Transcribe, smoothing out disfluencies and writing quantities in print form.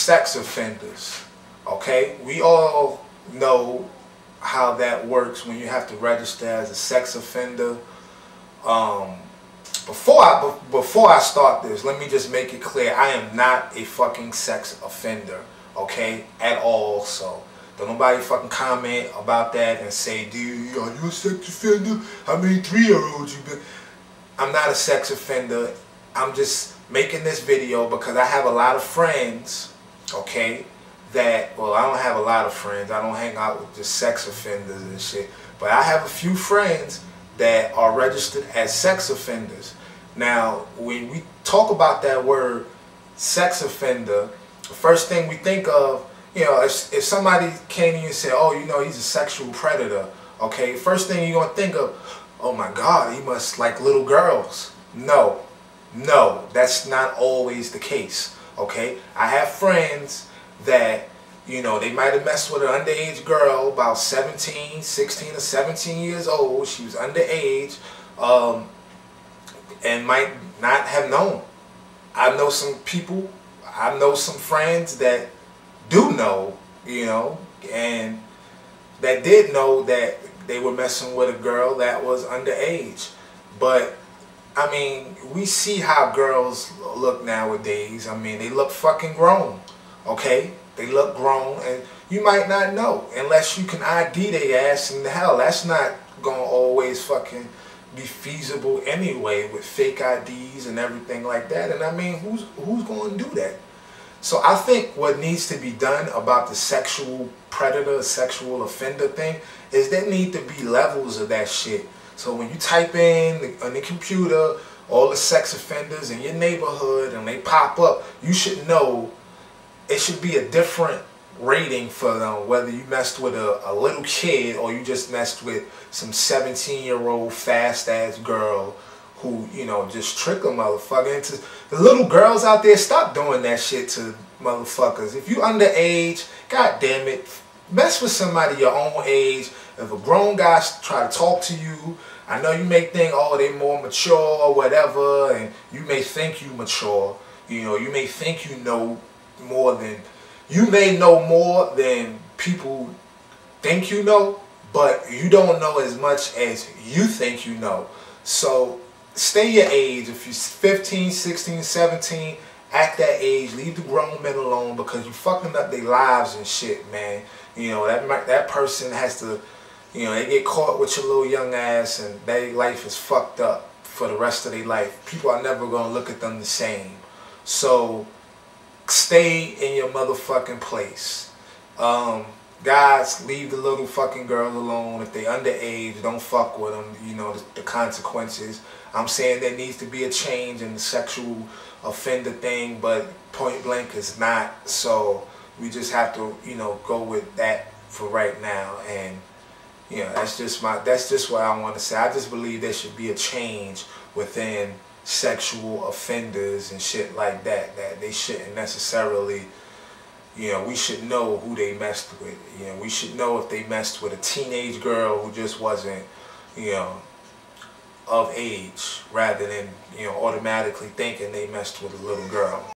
sex offenders. Okay, we all know how that works when you have to register as a sex offender. Before I start this, let me just make it clear: I am not a fucking sex offender, okay, at all. So don't nobody fucking comment about that and say, "Dude, are you a sex offender? How many 3-year-olds you been?" I'm not a sex offender. I'm just making this video because I have a lot of friends, okay, that, well, I don't have a lot of friends. I don't hang out with just sex offenders and shit. But I have a few friends that are registered as sex offenders. Now, when we talk about that word sex offender, the first thing we think of, you know, if somebody came to you and said, oh, you know, he's a sexual predator, okay, first thing you're going to think of, oh my God, he must like little girls. No, that's not always the case, okay? I have friends that, you know, they might have messed with an underage girl, about 16 or 17 years old. She was underage, and might not have known. I know some people, I know some friends that do know, you know, and that did know that they were messing with a girl that was underage. But I mean, we see how girls look nowadays. I mean, they look fucking grown, okay? They look grown, and you might not know unless you can ID their ass. And hell, that's not gonna always fucking be feasible anyway with fake IDs and everything like that. And I mean, who's gonna do that? So I think what needs to be done about the sexual predator, sexual offender thing is there need to be levels of that shit. So when you type in on the computer all the sex offenders in your neighborhood and they pop up, you should know it should be a different rating for them, whether you messed with a little kid or you just messed with some 17-year-old fast-ass girl who, you know, just trick a motherfucker into. The little girls out there, stop doing that shit to motherfuckers. If you underage, god damn it, mess with somebody your own age. If a grown guy try to talk to you, I know you may think, oh, they more mature or whatever, and you may think you mature. You know, you may think you know more than, you may know more than people think you know, but you don't know as much as you think you know. So stay your age. If you're 15, 16, 17, act that age. Leave the grown men alone because you fucking up their lives and shit, man. You know, that person has to, you know, they get caught with your little young ass and their life is fucked up for the rest of their life. People are never going to look at them the same. So stay in your motherfucking place. Guys, leave the little fucking girls alone. If they underage, don't fuck with them. You know, the consequences. I'm saying there needs to be a change in the sexual offender thing, but point blank is not. So we just have to, you know, go with that for right now. And you know, that's just what I want to say. I just believe there should be a change within sexual offenders and shit like that. That they shouldn't necessarily, you know, we should know who they messed with. You know, we should know if they messed with a teenage girl who just wasn't, you know, of age, rather than, you know, automatically thinking they messed with a little girl.